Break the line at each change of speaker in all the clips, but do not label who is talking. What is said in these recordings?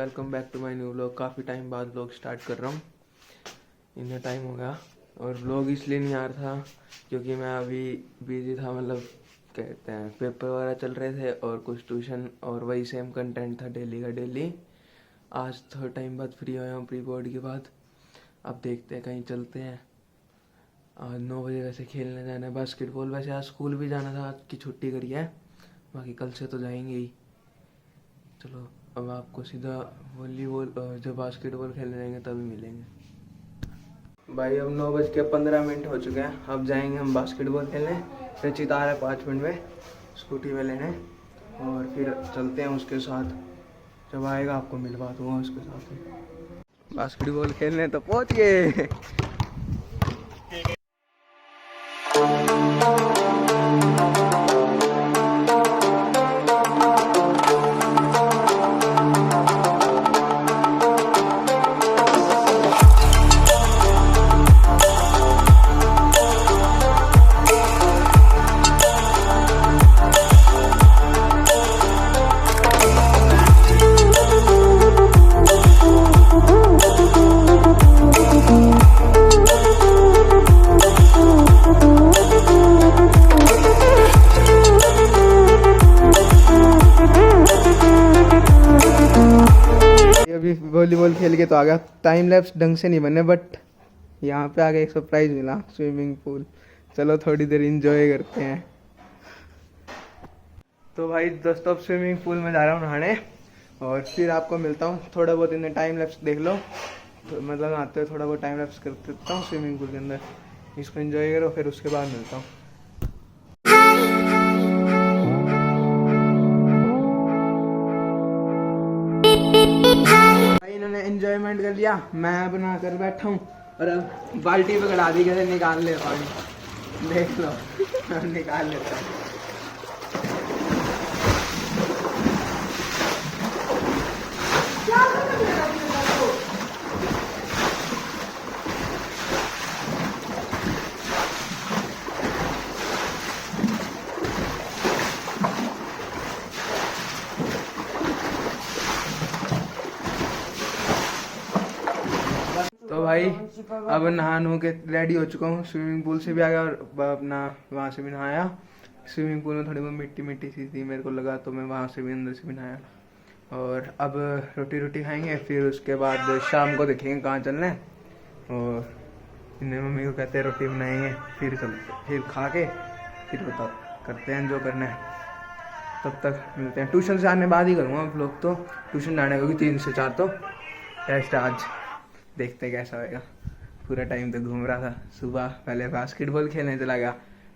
Welcome back to my new vlog. काफ़ी time बाद vlog start कर रहा हूँ। इतना टाइम हो गया और व्लॉग इसलिए नहीं आ रहा था क्योंकि मैं अभी बिजी था, मतलब कहते हैं पेपर वगैरह चल रहे थे और कुछ ट्यूशन और वही सेम कंटेंट था डेली का डेली। आज थोड़ा टाइम बाद फ्री हुआ हूँ प्री बोर्ड के बाद। अब देखते हैं कहीं चलते हैं। आज 9 बजे वैसे खेलने जाना है बास्केटबॉल। वैसे आज स्कूल भी जाना था, आज की छुट्टी करी है, बाकी कल से तो जाएंगे ही। चलो अब आपको सीधा वॉलीबॉल जब बास्केटबॉल खेलने जाएंगे तभी मिलेंगे। भाई अब 9:15 हो चुके हैं। अब जाएंगे हम बास्केटबॉल खेलने। रचित आ रहा है 5 मिनट में स्कूटी में लेने और फिर चलते हैं उसके साथ। जब आएगा आपको मिलवा दूँगा उसके साथ। बास्केटबॉल खेलने तो पहुँच गए। अभी वॉलीबॉल खेल के तो आ गया। टाइम लैप्स ढंग से नहीं बने बट यहाँ पे आके एक सरप्राइज मिला, स्विमिंग पूल। चलो थोड़ी देर इंजॉय करते हैं। तो भाई दोस्तों अब स्विमिंग पूल में जा रहा हूँ नहाने और फिर आपको मिलता हूँ। थोड़ा बहुत इन्हें टाइम लैप्स देख लो, तो मतलब नहाते हुए थोड़ा बहुत टाइम लैप्स कर देता हूँ स्विमिंग पूल के अंदर। इसको एंजॉय करो फिर उसके बाद मिलता हूँ। इन्होंने एंजॉयमेंट कर लिया, मैं बना कर बैठा हूँ और अब बाल्टी पे गड़ा दी, कैसे निकाल ले पानी देख लो। हम निकाल लेते हैं। तो भाई अब नहा नू के रेडी हो चुका हूँ। स्विमिंग पूल से भी आ गया और अपना वहाँ से भी नहाया। स्विमिंग पूल में थोड़ी बहुत मिट्टी मिट्टी सी थी, मेरे को लगा तो मैं वहाँ से भी अंदर से भी नहाया। और अब रोटी खाएंगे, फिर उसके बाद शाम को देखेंगे कहाँ चलना है। और इन्हें मम्मी को कहते हैं रोटी बनाएंगे, फिर चलते, फिर खा के फिर बताओ करते हैं जो करना है। तब तक मिलते हैं। ट्यूशन से आने बाद ही करूँगा व्लॉग, तो ट्यूशन जाने को 3 से 4 तो टेस्ट आज, देखते कैसा होएगा। पूरा टाइम तो घूम रहा था। सुबह पहले बास्केटबॉल खेलने चला गया,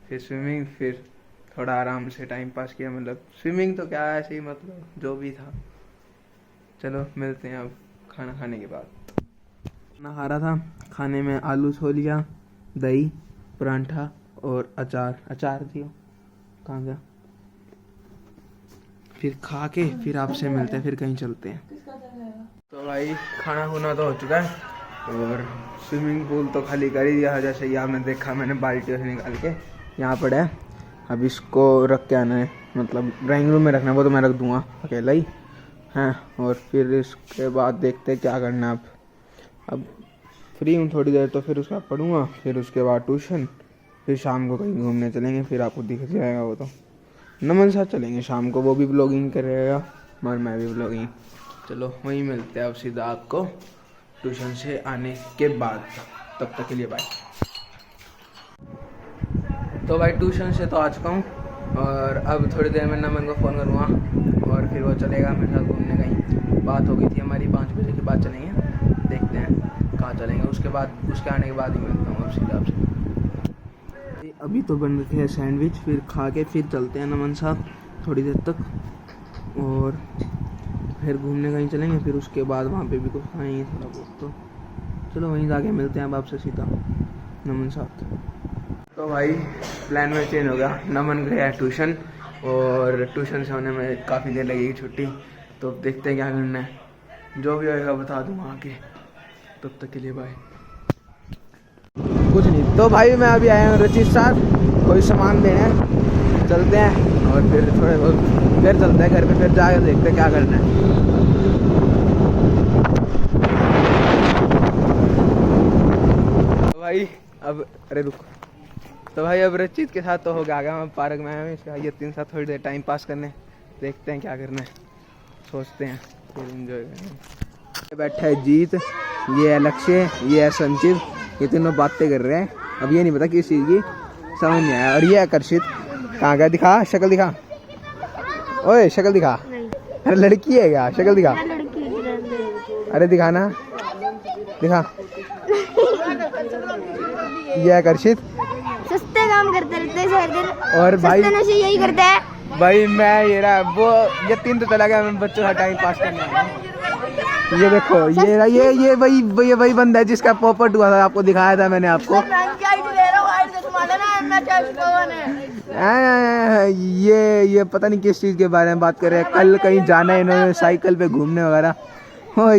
फिर स्विमिंग, फिर थोड़ा आराम से टाइम पास किया। मतलब स्विमिंग तो क्या ऐसे ही, मतलब जो भी था। चलो मिलते हैं अब खाना खाने के बाद। खाना खा रहा था, खाने में आलू छोलिया, दही, परांठा और अचार थी। कहाँ गया? फिर खा के फिर आपसे मिलते हैं, फिर कहीं चलते हैं। तो भाई खाना खुना तो हो चुका है और स्विमिंग पूल तो खाली कर ही दिया। जैसे ये आपने देखा, मैंने बाल्टियों से निकाल के यहाँ पड़ा है। अब इसको रख के आना है, मतलब ड्राइंग रूम में रखना है, वो तो मैं रख दूँगा अकेला ही हैं। और फिर इसके बाद देखते हैं क्या करना है। अब फ्री हूँ थोड़ी देर, तो फिर उसका पढ़ूँगा, फिर उसके बाद ट्यूशन, फिर शाम को कहीं घूमने चलेंगे। फिर आपको दिख जाएगा वो तो। नमन साथ चलेंगे शाम को, वो भी ब्लॉगिंग करेगा और मैं भी ब्लॉगिंग। चलो वहीं मिलते हैं अब सीधा आपको ट्यूशन से आने के बाद। तब तक के लिए बाय। तो भाई ट्यूशन से तो आ चुका हूँ और अब थोड़ी देर में नमन को फ़ोन करूँगा और फिर वो चलेगा मेरे साथ घूमने। कहीं बात हो गई थी हमारी, 5 बजे के बाद चलेंगे। देखते हैं कहाँ चलेंगे, उसके बाद उसके आने के बाद ही मिलता हूँ अब सीधा आपसे। अभी तो बन रखे हैं सैंडविच, फिर खा के फिर चलते हैं नमन साहब थोड़ी देर तक और फिर घूमने कहीं चलेंगे। फिर उसके बाद वहाँ पे भी कुछ खाएंगे थोड़ा बहुत। तो चलो वहीं जाके मिलते हैं अब आपसे सीधा नमन साहब। तो भाई प्लान में चेंज हो गया। नमन गया ट्यूशन और ट्यूशन से होने में काफ़ी देर लगेगी छुट्टी। तो देखते हैं क्या करना है, जो भी होएगा बता दूँगा आके। तब तक के लिए बाय। कुछ नहीं। तो भाई मैं अभी आया हूँ रचित साथ कोई सामान देने, चलते हैं और फिर थोड़े बहुत फिर चलते हैं घर पे, फिर जाकर देखते हैं क्या करना है। भाई अब अरे रुक। तो भाई अब रचित के साथ तो हो गया मैं पार्क में आया हूँ ये 3 साथ थोड़ी देर टाइम पास करने, देखते हैं क्या करना है, सोचते हैं फिर एंजॉय करेंगे। बैठा है जीत, ये है लक्ष्य, ये है संचित, ये तीनों बातें कर रहे हैं। अब ये नहीं पता किस चीज़ की, समझ नहीं आया। और ये है कर्षित, कहाँ गया, दिखा शक्ल दिखा, ओए शक्ल दिखा। अरे लड़की है क्या, शक्ल दिखा, अरे दिखाना दिखा। ये है कर्षित,
सस्ते काम करते रहते हैं सारे दिन,
और भाई
नशे यही करते हैं।
भाई मैं ये रहा वो ये 3 तो चला गया, मैं बच्चों का टाइम पास करना है। ये देखो ये वही बंदा है जिसका पॉपट हुआ था, आपको दिखाया था मैंने आपको। ये पता नहीं किस चीज़ के बारे में बात कर रहे हैं, कल कहीं जाना है इन्होंने साइकिल पे घूमने वगैरह।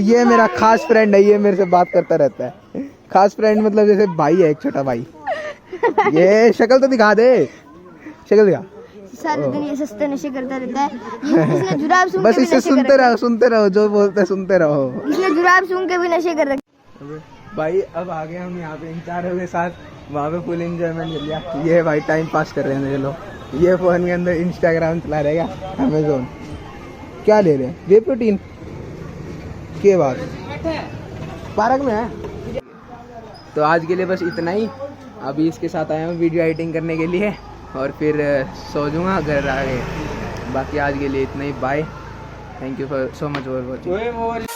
ये मेरा खास फ्रेंड है, ये मेरे से बात करता रहता है। खास फ्रेंड मतलब जैसे भाई है, एक छोटा भाई। ये शक्ल तो दिखा दे, शक्ल दिखा।
सारे दिन ये सस्ते नशे करता रहता है। इसने जुराब सूंघ
बस
के भी
इससे
नशे कर
सुनते रहो जो बोलते हैं, सुनते रहो।
इसने जुराब सूंघ के भी नशे कर रखे।
भाई अब आ गए हम यहाँ पे इन चारों के साथ, वहाँ पे फुल एंजॉयमेंट कर लिया। ये भाई टाइम पास कर रहे हैं ये लोग, ये फोन के अंदर इंस्टाग्राम चला रहेगा, अमेजोन। क्या ले रहे हैं, वे प्रोटीन के बाद पार्क में है। तो आज के लिए बस इतना ही, अभी इसके साथ आया हूँ वीडियो एडिटिंग करने के लिए और फिर सो जाऊँगा घर आके। बाकी आज के लिए इतना ही, bye, thank you so much for watching.